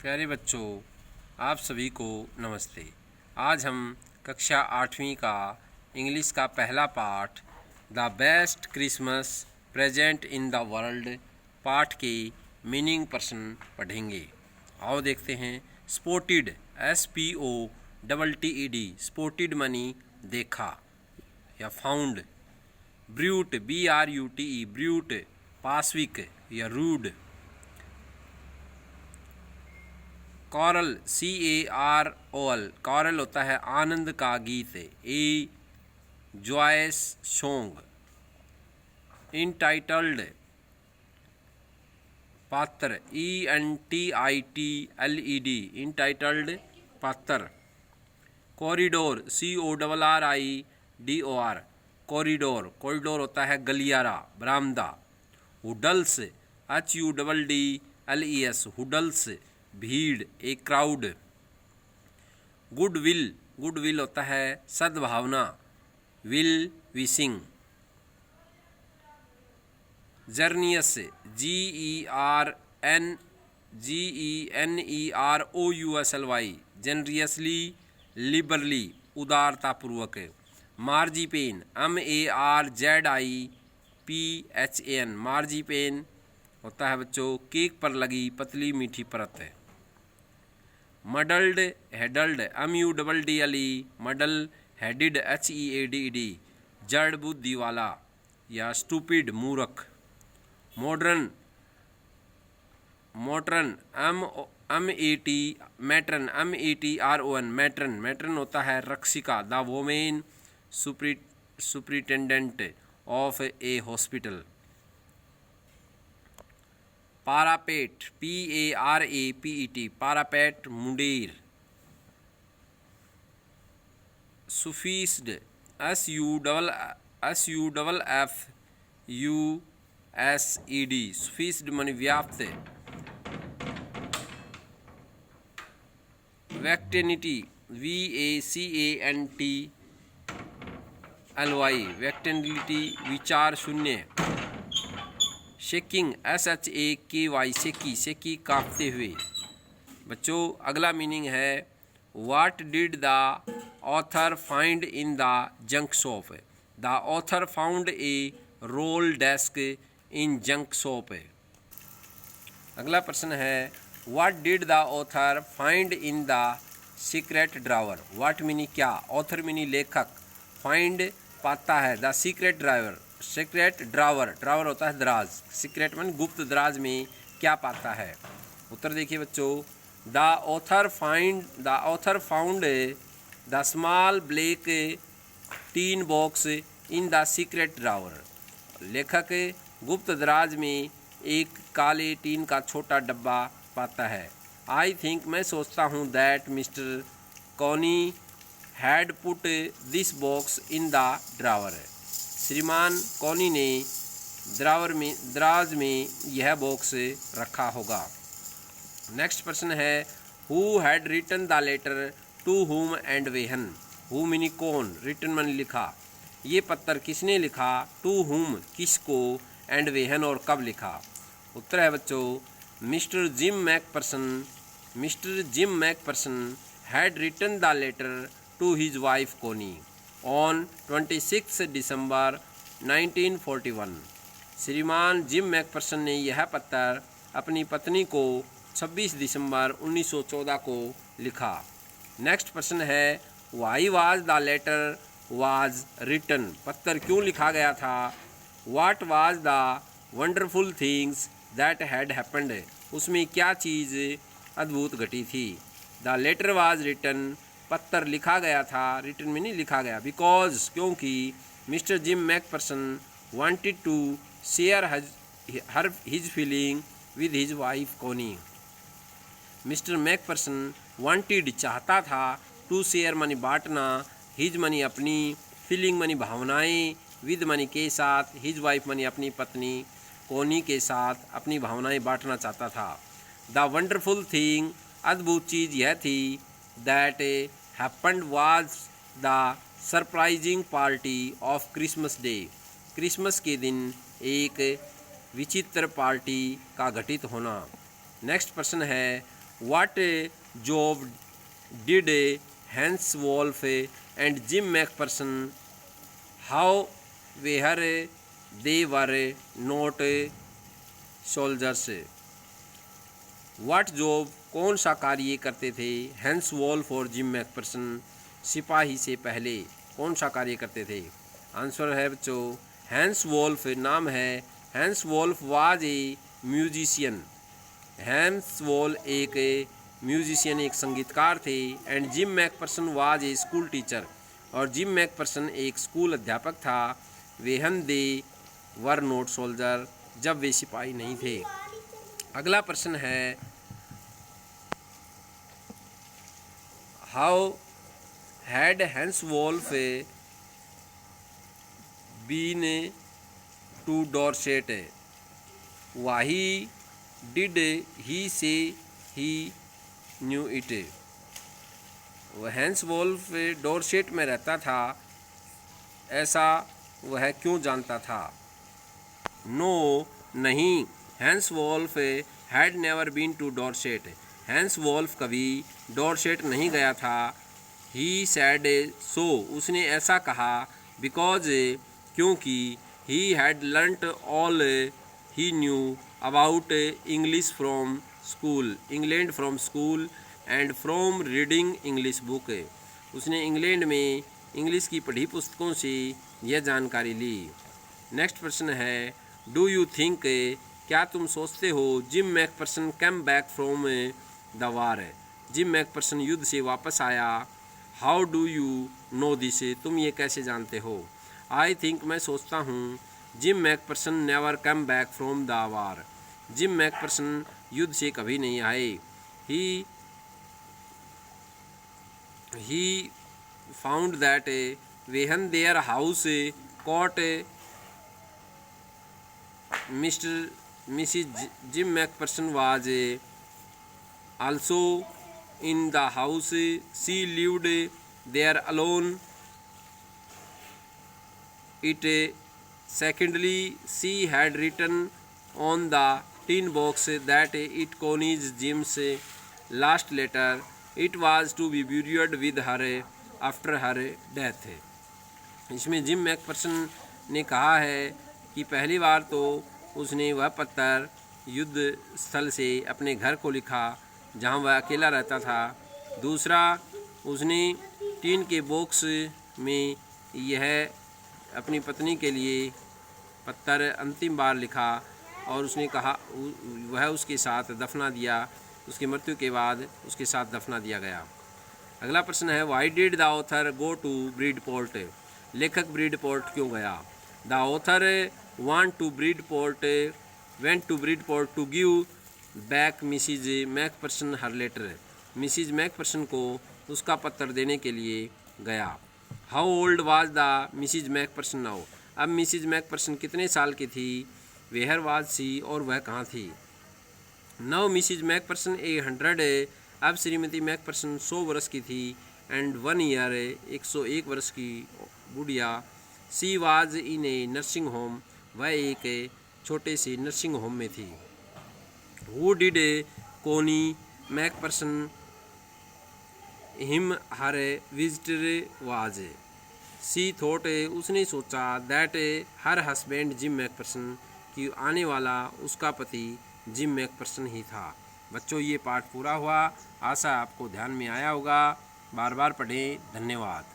प्यारे बच्चों, आप सभी को नमस्ते। आज हम कक्षा 8वीं का इंग्लिश का पहला पाठ the best Christmas present in the world पाठ के मीनिंग पर्सन पढ़ेंगे। आओ देखते हैं। स्पॉटेड SPOTTED स्पॉटेड मनी देखा या फाउंड। ब्रूट BRUTE ब्रूट पासविक या रूड। कॉरल CAROL कॉरल होता है आनंद का गीत। ए जॉयस सॉन्ग। इंटाइटल्ड पात्र ENTITLED इंटाइटल्ड पात्र। कॉरिडोर CORRIDOR कॉरिडोर कॉरिडोर होता है गलियारा बरामदा। हुडल्स HUDDLES हुडल्स भीड़ एक क्राउड। गुडविल गुडविल होता है सद्भावना विल विशिंग। जर्नियस GENEROUSLY जनरियसली लिबरली उदारतापूर्वक। मार्जिपेन MARZIPHAN मार्जिपेन होता है बच्चों केक पर लगी पतली मीठी परत है। मडल्ड हेडल्ड MUDDLE मडल हेडिड HEADED जड़ बुद्धि वाला या स्टूपिड मूर्ख। Modern matron matron METRON matron matron होता है रक्षिका। The women superintendent of a hospital. Parapet PARAPET parapet मुंडेर। सुफीस्ड SUFFUSED सुफीस्ड मन व्याप्त। वैक्टेनिटी VACANTLY वैक्टेनिटी विचार शून्य। शेकिंग SHAKY शेकी शेकी कांपते हुए। बच्चों अगला मीनिंग है what did the author find in the junk shop. The author found a roll desk in junk shop. अगला प्रश्न है what did the author find in the secret drawer. What means क्या, author means लेखक, find पाता है, the secret drawer secret drawer drawer होता है दराज, सीक्रेट मान गुप्त दराज में क्या पाता है। उत्तर देखिए बच्चों। The author found the small black tin box in the secret drawer. लेखक गुप्त दराज में एक काले टीन का छोटा डब्बा पाता है। आई थिंक मैं सोचता हूँ that mister Connie had put this box in the drawer. श्रीमान कॉनी ने दराज में यह बॉक्स रखा होगा। नेक्स्ट प्रश्न है who had written the letter to whom and when. Who means कौन, रिटन मन लिखा। ये पत्र किसने लिखा, टू हुम किसको, एंड वेहन और कब लिखा। उत्तर है बच्चों mister Jim Macpherson had written the letter to his wife Connie on 26 December 1941। श्रीमान जिम मैकपर्सन ने यह पत्र अपनी पत्नी को 26 दिसंबर 1914 को लिखा। नेक्स्ट प्रश्न है why was the letter was written. पत्र क्यों लिखा गया था। What was the wonderful things that had happened. उसमें क्या चीज़ अद्भुत घटी थी। द लेटर वाज रिटन पत्र लिखा गया था, रिटन में नहीं लिखा गया, बिकॉज क्योंकि mister Jim Macpherson wanted to share his feeling with his wife Connie. Mister Macpherson wanted चाहता था, टू शेयर मनी बांटना, हिज मनी अपनी, फीलिंग मनी भावनाएं, विद मनी के साथ, हिज वाइफ मनी अपनी पत्नी, कॉनी के साथ अपनी भावनाएं बांटना चाहता था। द वंडरफुल थिंग अद्भुत चीज़ यह थी that happened was the surprising party of Christmas day. Christmas के दिन एक विचित्र पार्टी का घटित होना। नेक्स्ट प्रश्न है what job did Hans Wolf and Jim Macpherson how were they were not soldiers. What job कौन सा कार्य करते थे हैंस वॉल्फ और जिम मैकफर्सन सिपाही से पहले कौन सा कार्य करते थे। आंसर है बच्चों हैंस वॉल्फ नाम है। Hans Wolf was a musician. Hans Wolf एक म्यूजिशियन एक संगीतकार थे। And Jim Macpherson was a school teacher और जिम मैकफर्सन एक स्कूल अध्यापक था। वेहन दे वर नोट सोल्जर जब वे सिपाही नहीं थे। अगला प्रश्न है how had Hans Wolf been to Dorset why did he say he knew it. वह हैंस वॉल्फ डॉर्सेट में रहता था, ऐसा वह क्यों जानता था। नो नहीं, Hans Wolf had never been to Dorset. Hans Wolf कभी डॉर्सेट नहीं गया था। ही सैड सो उसने ऐसा कहा। बिकॉज क्योंकि he had learnt all he knew about English from school England from school and from reading English book. उसने England में इंग्लिश की पढ़ी पुस्तकों से यह जानकारी ली। नेक्स्ट प्रश्न है डू यू थिंक क्या तुम सोचते हो gym Macpherson come back from the war. Jim Macpherson युद्ध से वापस आया। How do you know this तुम ये कैसे जानते हो। आई थिंक मैं सोचता हूँ Jim Macpherson never come back from the war. Jim Macpherson युद्ध से कभी नहीं आए। He found that when their house caught Mrs Jim Macpherson was also in the house. She lived there alone. It secondly she had written on the tin box that it contains Jim's last letter. It was to be buried with her after her death. इसमें gym Macpherson ने कहा है कि पहली बार तो उसने वह पत्र युद्ध स्थल से अपने घर को लिखा जहाँ वह अकेला रहता था। दूसरा उसने टीन के बॉक्स में यह अपनी पत्नी के लिए पत्र अंतिम बार लिखा और उसने कहा वह उसके साथ दफना दिया। उसकी मृत्यु के बाद उसके साथ दफना दिया गया। अगला प्रश्न है why did the author go to Bridport. लेखक ब्रीडपोर्ट क्यों गया। The author want to Bridport went to Bridport to give back missus Macpherson her letter. Missus Macpherson को उसका पत्र देने के लिए गया। How old was the missus Macpherson now. अब मिसिज मैकफर्सन कितने साल की थी। वेहर वाज सी और वह कहाँ थी। Now Mrs Macpherson 100। अब श्रीमती मैकफर्सन 100 वर्ष की थी। एंड 1 ईयर 101 वर्ष की बुढ़िया। She was in A nursing home. वह एक छोटे से नर्सिंग होम में थी। Who did Connie Macpherson him her visitor was. She thought उसने सोचा that her husband Jim Macpherson कि आने वाला उसका पति जिम मैकफर्सन ही था। बच्चों ये पाठ पूरा हुआ। आशा आपको ध्यान में आया होगा। बार बार पढ़ें। धन्यवाद।